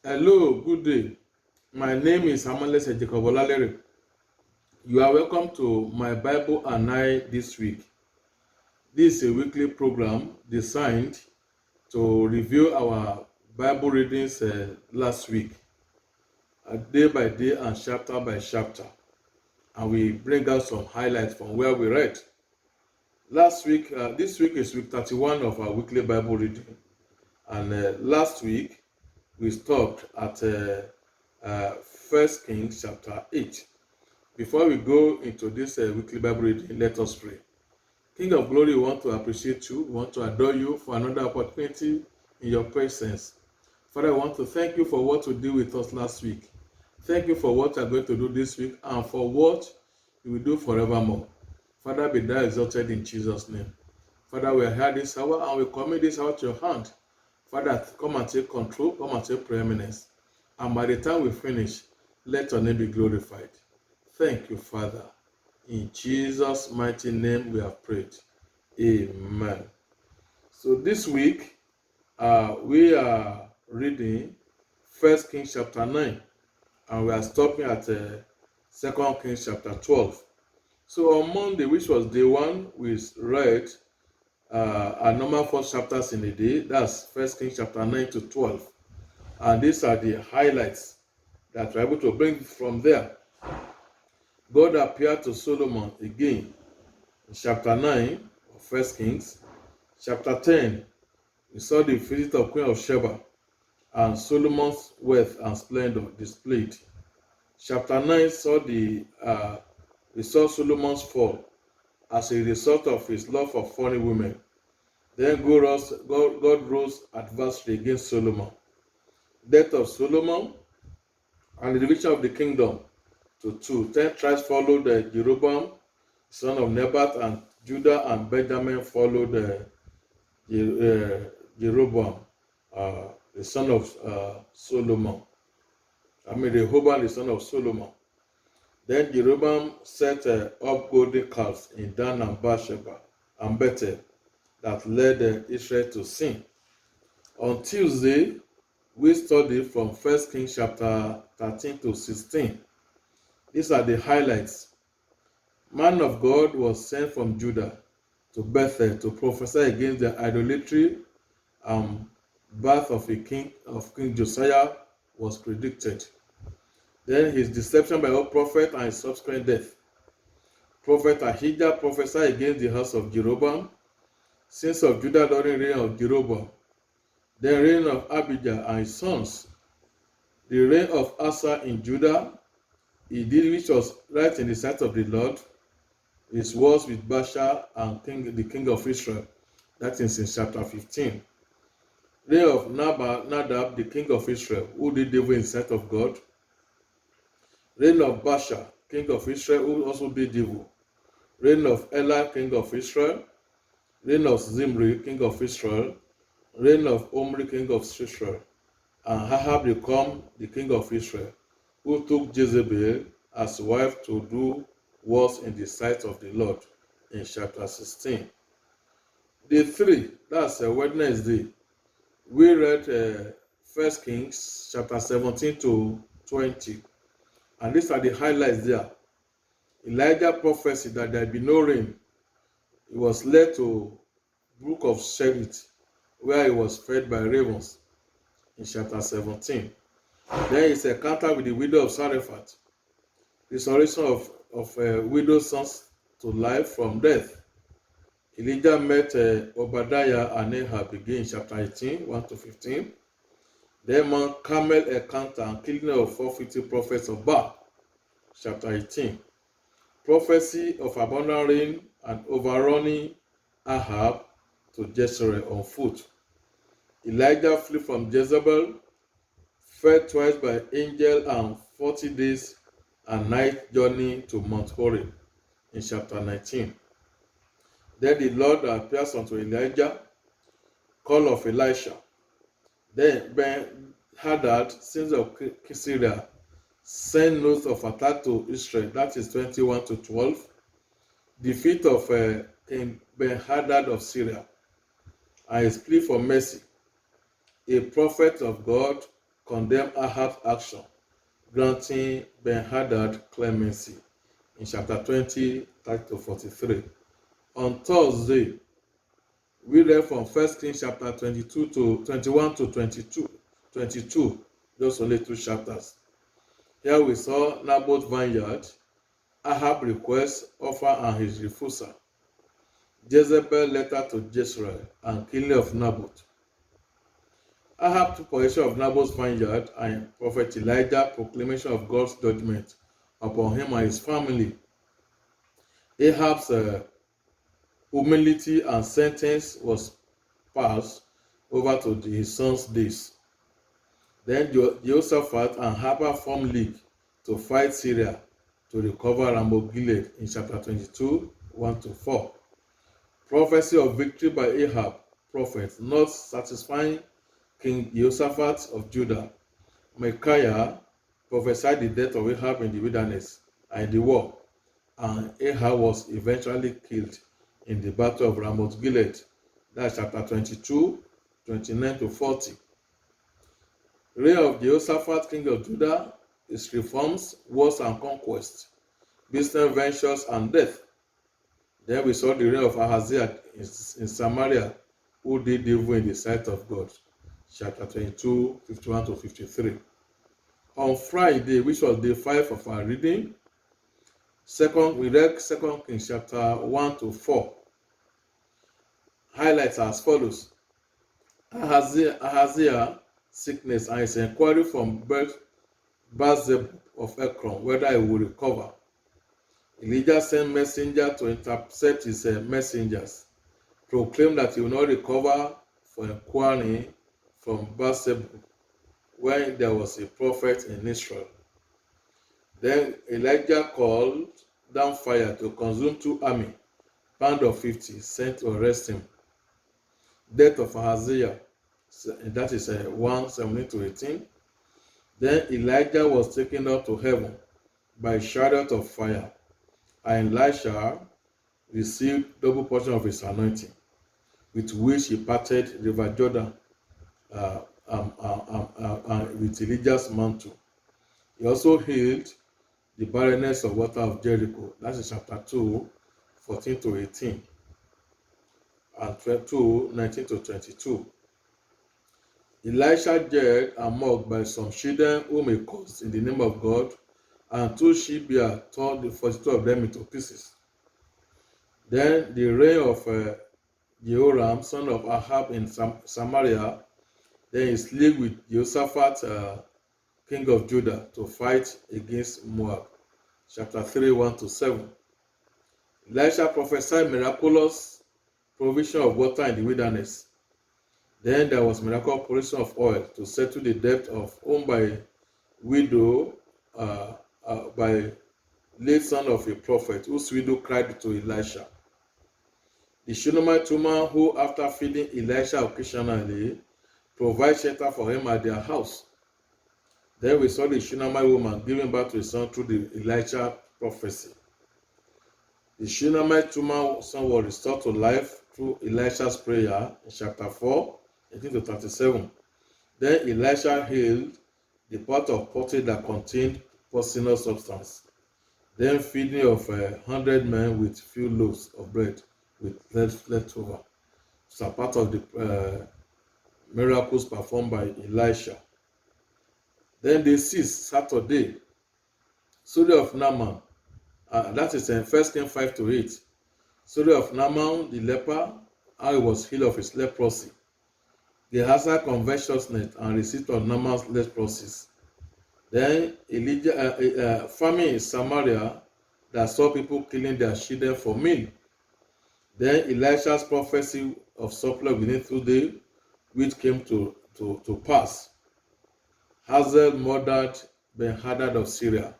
Hello, good day. My name is Amalese Jacob Olalere. You are welcome to my Bible and I this week. This is a weekly program designed to review our Bible readings last week, day by day and chapter by chapter. And we bring out some highlights from where we read. This week is week 31 of our weekly Bible reading. And last week, we stopped at 1 Kings chapter 8. Before we go into this weekly Bible reading, let us pray. King of glory, we want to appreciate you. We want to adore you for another opportunity in your presence. Father, I want to thank you for what you did with us last week. Thank you for what you are going to do this week and for what you will do forevermore. Father, be thou exalted in Jesus' name. Father, we are here this hour and we commit this hour to your hand. Father, come and take control, come and take preeminence. And by the time we finish, let your name be glorified. Thank you, Father. In Jesus' mighty name we have prayed. Amen. So this week, we are reading 1 Kings chapter 9, and we are stopping at 2 Kings chapter 12. So on Monday, which was day 1, we read our normal 4 chapters in a day. That's 1 Kings chapter 9 to 12. And these are the highlights that we're able to bring from there. God appeared to Solomon again in chapter 9 of 1 Kings. Chapter 10, we saw the visit of Queen of Sheba and Solomon's wealth and splendor displayed. Chapter 9 we saw Solomon's fall as a result of his love for foreign women. Then God rose adversely against Solomon. Death of Solomon and the division of the kingdom to 2. 10 tribes followed Jeroboam, son of Nebat, and Judah and Benjamin followed Jeroboam, the son of Solomon. Rehoboam, the son of Solomon. Then Jeroboam set up golden calves in Dan and Beersheba and Bethel that led Israel to sin. On Tuesday, we studied from 1 Kings chapter 13 to 16. These are the highlights. Man of God was sent from Judah to Bethel to prophesy against the idolatry and birth of King Josiah was predicted. Then his deception by a prophet and his subsequent death. Prophet Ahijah prophesied against the house of Jeroboam, sins of Judah during the reign of Jeroboam, the reign of Abijah and his sons, the reign of Asa in Judah. He did which was right in the sight of the Lord. His wars with Baasha and the king of Israel. That is in chapter 15. Reign of Nadab, the king of Israel, who did evil in the sight of God. Reign of Baasha, king of Israel, who also did evil. Reign of Elah, king of Israel. Reign of Zimri, king of Israel. Reign of Omri, king of Israel. And Ahab became the king of Israel, who took Jezebel as wife to do wars in the sight of the Lord in chapter 16. Day 3, that's Wednesday, we read 1 Kings chapter 17 to 20. And these are the highlights there. Elijah prophesied that there be no rain. He was led to brook of Cherith, where he was fed by ravens in chapter 17. Then his encounter with the widow of Sarephat, restoration of widow's sons to life from death. Elijah met Obadiah and Ahab again in chapter 18, 1 to 15. Then Mount Carmel encounter and killing of 450 prophets of Baal, chapter 18. Prophecy of abundant rain and overrunning Ahab to Jezreel on foot. Elijah flew from Jezebel, fed twice by angel, and 40 days and night journey to Mount Horeb in chapter 19. Then the Lord appears unto Elijah, call of Elisha. Then Ben-Hadad, king of Syria, sent notes of attack to Israel. That is 21 to 12. Defeat of King Ben-Hadad of Syria and his plea for mercy. A prophet of God condemned Ahab's action, granting Ben-Hadad clemency in chapter 20, 30-43. On Thursday, we read from 1 Kings chapter 22 to 21 to 22, just only 2 chapters. Here we saw Naboth's vineyard, Ahab request, offer, and his refusal. Jezebel letter to Jezreel, and killing of Naboth. Ahab took possession of Naboth's vineyard, and Prophet Elijah proclamation of God's judgment upon him and his family. Ahab's humility and sentence was passed over to his son's days. Then Jehoshaphat and Ahab formed league to fight Syria to recover Ramoth Gilead in chapter 22, 1-4. Prophecy of victory by Ahab, prophet, not satisfying King Jehoshaphat of Judah. Micaiah prophesied the death of Ahab in the wilderness and in the war, and Ahab was eventually killed in the battle of Ramoth Gilead. That's chapter 22, 29-40. Reign of Jehoshaphat, king of Judah, his reforms, wars and conquests, business ventures and death. Then we saw the reign of Ahaziah in Samaria, who did evil in the sight of God. Chapter 22, 51-53. On Friday, which was day 5 of our reading, we read 2 Kings chapter 1-4. Highlights as follows. Ahaziah sickness and his inquiry from Baal-zebub of Ekron whether he will recover. Elijah sent messenger to intercept his messengers, proclaim that he will not recover for inquiry from Baal-zebub when there was a prophet in Israel. Then Elijah called down fire to consume 2 armies, band of 50, sent to arrest him. Death of Ahaziah, that is 1:17-18. Then Elijah was taken up to heaven by a chariot of fire, and Elisha received double portion of his anointing, with which he parted river Jordan with Elijah's mantle. He also healed the barrenness of water of Jericho. That is chapter 2, 14-18, and 2, 19-22. Elisha jailed and mocked by some children whom he caused in the name of God, and 2 she-bears tore the 42 of them into pieces. Then the reign of Jehoram, son of Ahab, in Samaria, then his league with Jehoshaphat, king of Judah, to fight against Moab. Chapter 3, 1-7. Elisha prophesied miraculous provision of water in the wilderness. Then there was miraculous provision of oil to settle the debt of owned by widow, by late son of a prophet, whose widow cried to Elisha. The Shunammite woman who, after feeding Elisha occasionally, provide shelter for him at their house. Then we saw the Shunammite woman giving birth to a son through the Elisha prophecy. The Shunammite woman's son was restored to life through Elisha's prayer in chapter 4, 18-37. Then Elisha healed the pot of pottery that contained poisonous substance. Then feeding of 100 men with few loaves of bread with leftover. So part of the miracles performed by Elisha. Then day 6, Saturday, story of Naaman. That is in 1 Kings 5-8. Story of Naaman the leper, how he was healed of his leprosy. Gehazi covetousness and receipt of Naaman's leprosy. Then Elijah, famine in Samaria that saw people killing their children for meal. Then Elisha's prophecy of surplus within 2 days, which came to pass. Hazael murdered Ben-Hadad of Syria.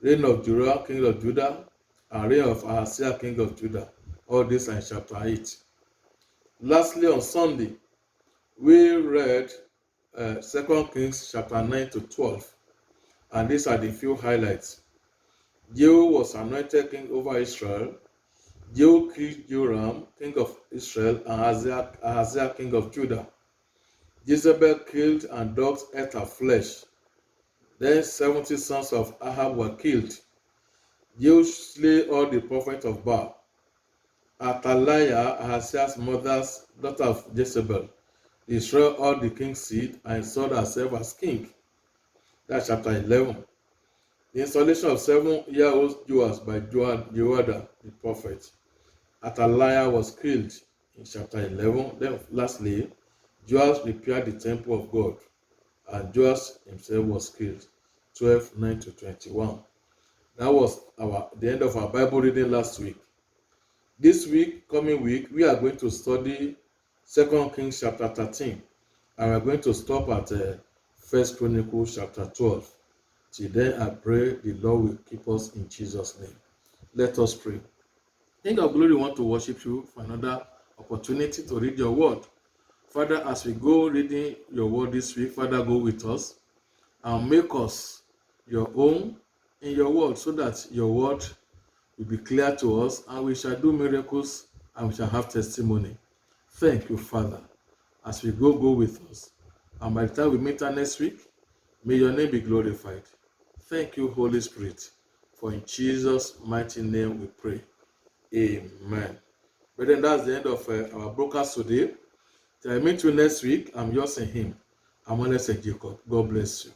Reign of Joram, king of Judah, and reign of Ahaziah, king of Judah. All this in chapter 8. Lastly, on Sunday, we read 2 Kings chapter 9-12, and these are the few highlights. Jehu was anointed king over Israel. Jehu killed Joram, king of Israel, and Ahaziah, king of Judah. Jezebel killed and dogs ate her flesh. Then 70 sons of Ahab were killed. Jehu slay all the prophets of Baal. Athaliah, Ahaziah's mother's daughter of Jezebel, destroyed all the king's seed and installed herself as king. That's chapter 11. The installation of 7-year-old Joash by Jehoiada the prophet. Athaliah was killed in chapter 11. Then lastly, Joash repaired the temple of God, and Joash himself was killed. 12:9-21. That was the end of our Bible reading last week. This week, coming week, we are going to study 2 Kings chapter 13, and we are going to stop at 1 Chronicles chapter 12. Till then, I pray the Lord will keep us in Jesus' name. Let us pray. King of glory, we want to worship you for another opportunity to read your word. Father, as we go reading your word this week, Father, go with us and make us your own in your word, so that your word will be clear to us, and we shall do miracles and we shall have testimony. Thank you, Father. As we go with us. And by the time we meet next week, may your name be glorified. Thank you, Holy Spirit. For in Jesus' mighty name we pray. Amen. But then that's the end of our broadcast today. Till I meet you next week, I'm yours in him. I'm Alex Jacob. God bless you.